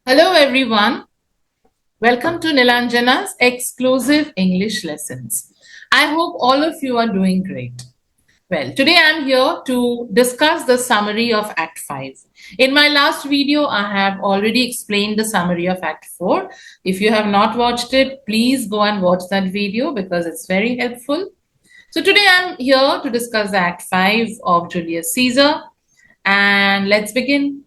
Hello everyone. Welcome to Nilanjana's exclusive English lessons. I hope all of you are doing great. Well, today I'm here to discuss the summary of Act 5. In my last video, I have already explained the summary of Act 4. If you have not watched it, please go and watch that video because it's very helpful. So today I'm here to discuss Act 5 of Julius Caesar. And let's begin.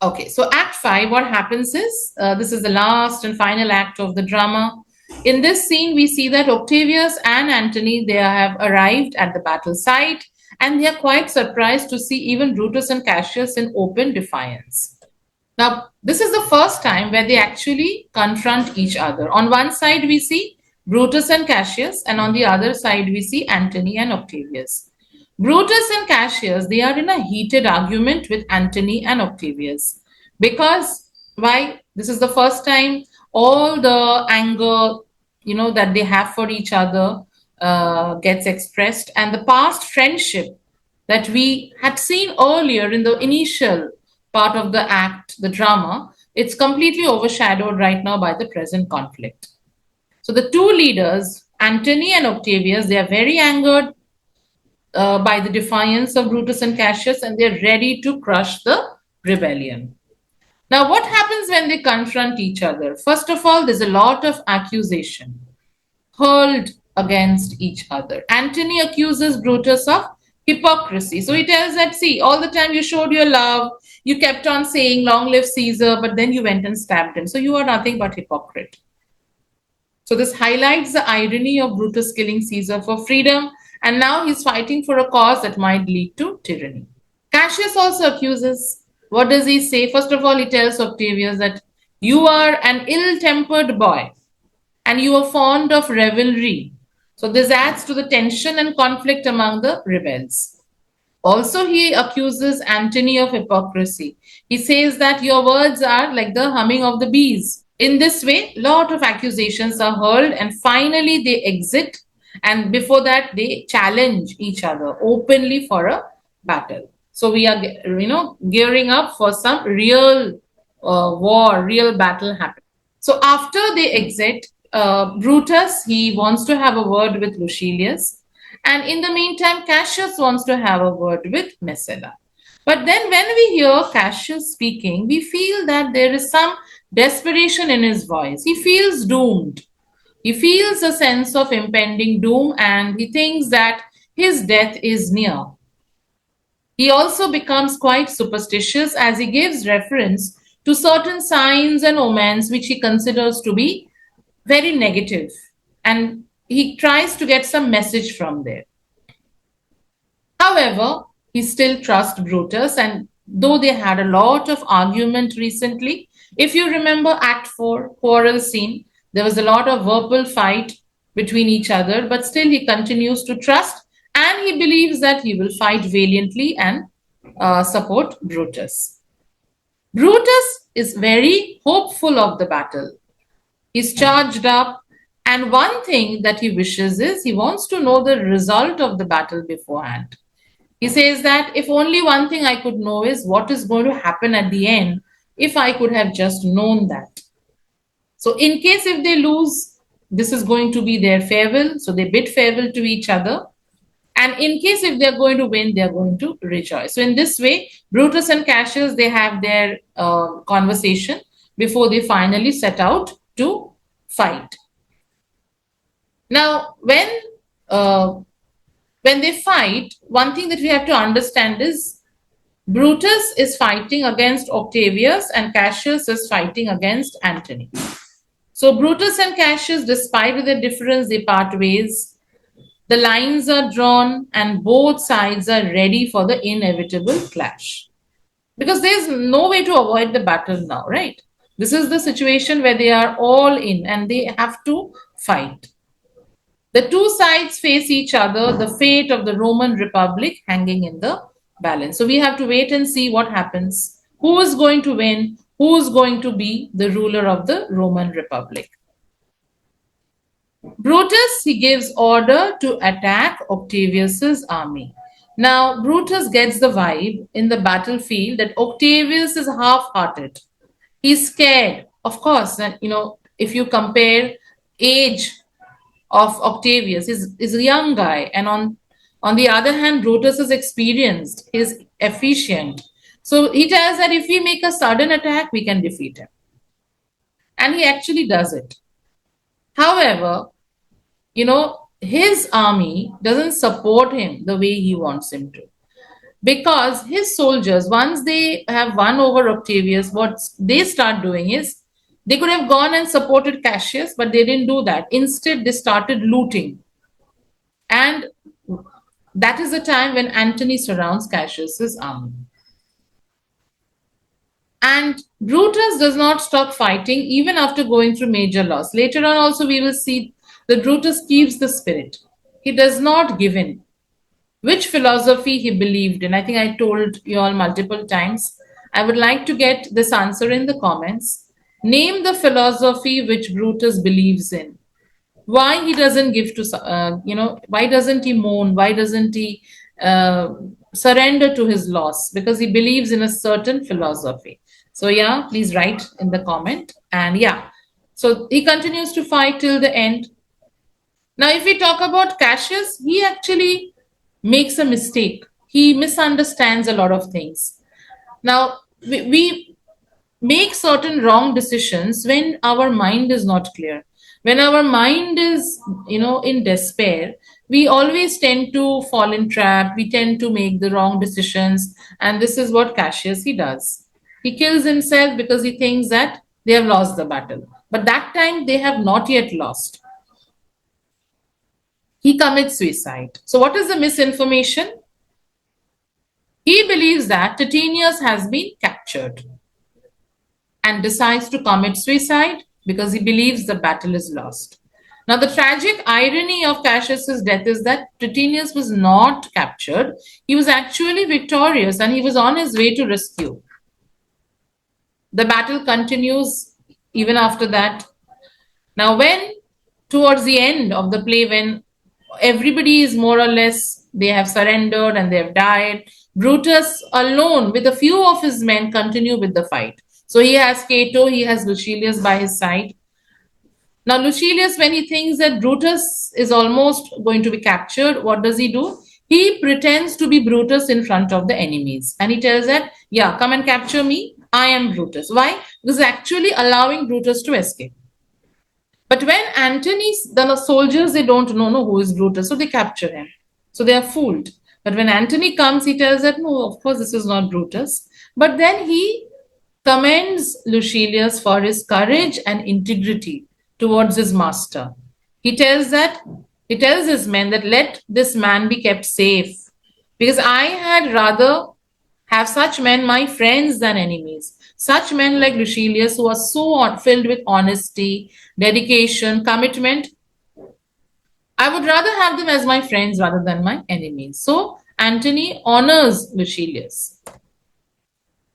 Okay, so Act 5, what happens is, this is the last and final act of the drama. In this scene, we see that Octavius and Antony, they have arrived at the battle site and they are quite surprised to see even Brutus and Cassius in open defiance. Now, this is the first time where they actually confront each other. On one side, we see Brutus and Cassius, and on the other side, we see Antony and Octavius. Brutus and Cassius, they are in a heated argument with Antony and Octavius. Because why? This is the first time all the anger, that they have for each other gets expressed, and the past friendship that we had seen earlier in the initial part of the act, the drama, it's completely overshadowed right now by the present conflict. So the two leaders, Antony and Octavius, they are very angered by the defiance of Brutus and Cassius, and they're ready to crush the rebellion. Now, what happens when they confront each other? First of all, there's a lot of accusation hurled against each other. Antony accuses Brutus of hypocrisy. So he tells that, see, all the time you showed your love, you kept on saying, long live Caesar, but then you went and stabbed him. So you are nothing but hypocrite. So this highlights the irony of Brutus killing Caesar for freedom, and now he's fighting for a cause that might lead to tyranny. Cassius also accuses. What does he say? First of all, he tells Octavius that you are an ill-tempered boy and you are fond of revelry. So this adds to the tension and conflict among the rebels. Also, he accuses Antony of hypocrisy. He says that your words are like the humming of the bees. In this way, lot of accusations are hurled, and finally they exit. And before that, they challenge each other openly for a battle. So we are, gearing up for some real war, real battle happening. So after they exit, Brutus, he wants to have a word with Lucilius. And in the meantime, Cassius wants to have a word with Messala. But then when we hear Cassius speaking, we feel that there is some desperation in his voice. He feels doomed. He feels a sense of impending doom and he thinks that his death is near. He also becomes quite superstitious as he gives reference to certain signs and omens which he considers to be very negative, and he tries to get some message from there. However, he still trusts Brutus, and though they had a lot of argument recently, if you remember Act 4, quarrel scene, there was a lot of verbal fight between each other, but still he continues to trust and he believes that he will fight valiantly and support Brutus. Brutus is very hopeful of the battle. He's charged up, and one thing that he wishes is he wants to know the result of the battle beforehand. He says that if only one thing I could know is what is going to happen at the end, if I could have just known that. So in case if they lose, this is going to be their farewell. So they bid farewell to each other. And in case if they're going to win, they're going to rejoice. So in this way, Brutus and Cassius, they have their conversation before they finally set out to fight. Now, when they fight, one thing that we have to understand is Brutus is fighting against Octavius and Cassius is fighting against Antony. So Brutus and Cassius, despite their difference, they part ways. The lines are drawn and both sides are ready for the inevitable clash. Because there's no way to avoid the battle now, right? This is the situation where they are all in and they have to fight. The two sides face each other, the fate of the Roman Republic hanging in the balance. So we have to wait and see what happens. Who is going to win? Who is going to be the ruler of the Roman Republic? Brutus, he gives order to attack Octavius's army. Now, Brutus gets the vibe in the battlefield that Octavius is half-hearted. He's scared, of course. And if you compare age of Octavius, is a young guy, and on the other hand, Brutus is experienced, he's efficient. So he tells that if we make a sudden attack, we can defeat him, and he actually does it. However, his army doesn't support him the way he wants him to, because his soldiers, once they have won over Octavius, what they start doing is they could have gone and supported Cassius, but they didn't do that. Instead, they started looting. And that is the time when Antony surrounds Cassius's army. And Brutus does not stop fighting even after going through major loss. Later on, also, we will see that Brutus keeps the spirit. He does not give in. Which philosophy he believed in? I think I told you all multiple times. I would like to get this answer in the comments. Name the philosophy which Brutus believes in. Why he doesn't give to, why doesn't he mourn? Why doesn't he surrender to his loss? Because he believes in a certain philosophy. So yeah, please write in the comment. And yeah, so he continues to fight till the end. Now, if we talk about Cassius, he actually makes a mistake. He misunderstands a lot of things. Now, we make certain wrong decisions when our mind is not clear. When our mind is, in despair, we always tend to fall in trap. We tend to make the wrong decisions. And this is what Cassius, he does. He kills himself because he thinks that they have lost the battle. But that time, they have not yet lost. He commits suicide. So what is the misinformation? He believes that Titinius has been captured and decides to commit suicide because he believes the battle is lost. Now, the tragic irony of Cassius's death is that Titinius was not captured. He was actually victorious and he was on his way to rescue. The battle continues even after that. Now, when towards the end of the play, when everybody is more or less, they have surrendered and they have died, Brutus alone with a few of his men continue with the fight. So he has Cato, he has Lucilius by his side. Now Lucilius, when he thinks that Brutus is almost going to be captured, what does he do? He pretends to be Brutus in front of the enemies. And he tells that, yeah, come and capture me. I am Brutus. Why? Because actually allowing Brutus to escape. But when Antony, the soldiers, they don't know who is Brutus, so they capture him. So they are fooled. But when Antony comes, he tells that, no, of course, this is not Brutus. But then he commends Lucilius for his courage and integrity towards his master. He tells his men that let this man be kept safe, because I had rather have such men my friends than enemies. Such men like Lucilius, who are so filled with honesty, dedication, commitment, I would rather have them as my friends rather than my enemies. So Antony honors Lucilius.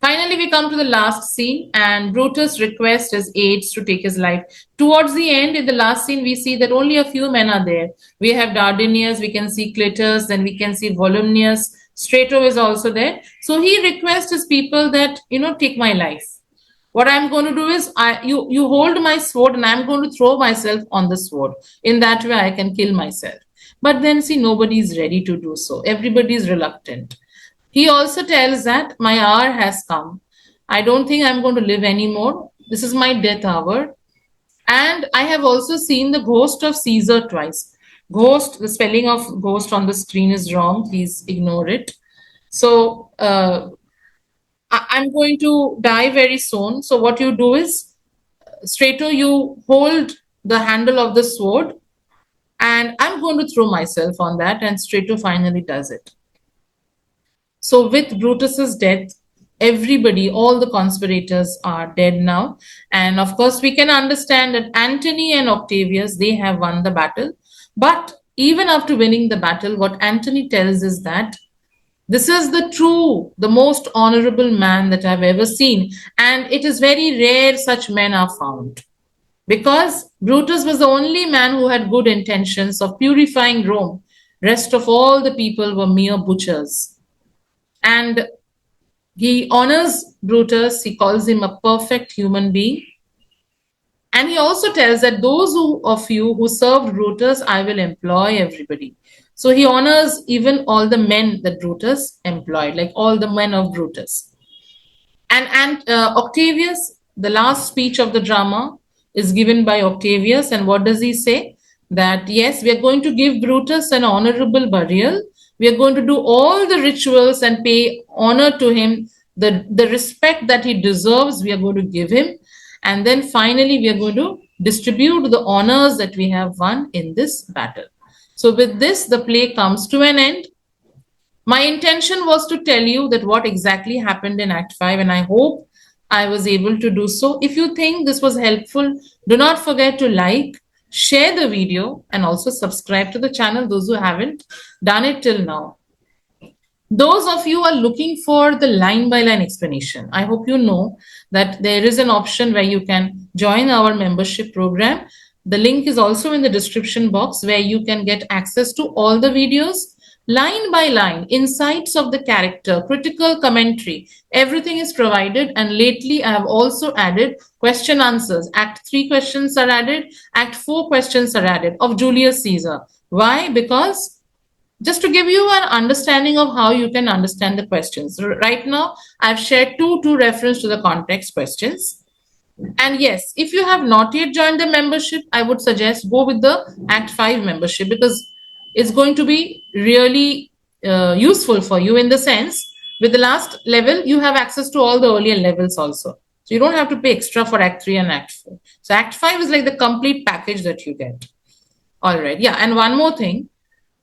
Finally, we come to the last scene, and Brutus requests his aides to take his life. Towards the end, in the last scene, we see that only a few men are there. We have Dardanius, we can see Clitus, then we can see Volumnius. Strato is also there. So he requests his people that, take my life. What I'm going to do is, you hold my sword and I'm going to throw myself on the sword. In that way, I can kill myself. But then, see, nobody is ready to do so. Everybody is reluctant. He also tells that my hour has come. I don't think I'm going to live anymore. This is my death hour. And I have also seen the ghost of Caesar twice. Ghost, the spelling of ghost on the screen is wrong. Please ignore it. So I'm going to die very soon. So what you do is, Strato, you hold the handle of the sword and I'm going to throw myself on that. And Strato finally does it. So with Brutus's death, everybody, all the conspirators are dead now. And of course, we can understand that Antony and Octavius, they have won the battle. But even after winning the battle, what Antony tells is that this is the most honorable man that I've ever seen. And it is very rare such men are found. Because Brutus was the only man who had good intentions of purifying Rome. Rest of all the people were mere butchers. And He honors Brutus. He calls him a perfect human being. And he also tells that those of you who served Brutus, I will employ everybody. So he honors even all the men that Brutus employed, like all the men of Brutus. And Octavius, the last speech of the drama is given by Octavius. And what does he say? That yes, we are going to give Brutus an honorable burial. We are going to do all the rituals and pay honor to him. The respect that he deserves, we are going to give him. And then finally, we are going to distribute the honors that we have won in this battle. So, with this, the play comes to an end. My intention was to tell you that what exactly happened in Act 5, and I hope I was able to do so. If you think this was helpful, do not forget to like, share the video, and also subscribe to the channel, those who haven't done it till now. Those of you who are looking for the line by line explanation, I hope you know that there is an option where you can join our membership program. The link is also in the description box where you can get access to all the videos, line by line, insights of the character, critical commentary, everything is provided. And lately, I have also added question answers. Act 3 questions are added, Act 4 questions are added of Julius Caesar. Why? Because just to give you an understanding of how you can understand the questions. Right now, I've shared two reference to the context questions. And yes, if you have not yet joined the membership, I would suggest go with the Act 5 membership because it's going to be really useful for you in the sense with the last level, you have access to all the earlier levels also. So you don't have to pay extra for Act 3 and Act 4. So Act 5 is like the complete package that you get. All right. Yeah. And one more thing.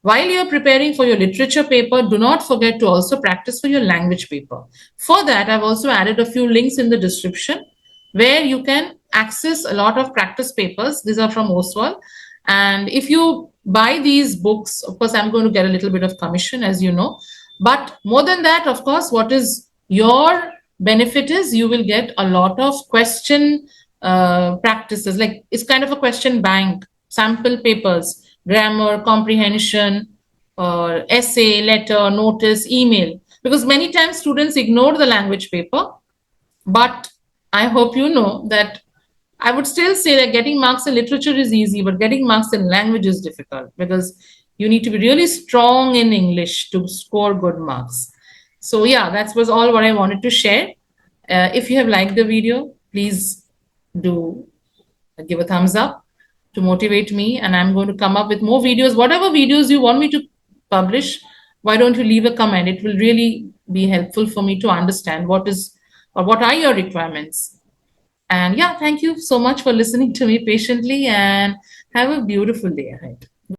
While you're preparing for your literature paper, do not forget to also practice for your language paper. For that, I've also added a few links in the description where you can access a lot of practice papers. These are from Oswald. And if you buy these books, of course, I'm going to get a little bit of commission, as you know. But more than that, of course, what is your benefit is you will get a lot of question practices. Like it's kind of a question bank, sample papers, grammar, comprehension, essay, letter, notice, email. Because many times students ignore the language paper, but I hope you know that I would still say that getting marks in literature is easy, but getting marks in language is difficult because you need to be really strong in English to score good marks. So yeah, that was all what I wanted to share. If you have liked the video, please do give a thumbs up to motivate me, and I'm going to come up with more videos. Whatever videos you want me to publish, why don't you leave a comment? It will really be helpful for me to understand what is or what are your requirements. And yeah, thank you so much for listening to me patiently and have a beautiful day ahead.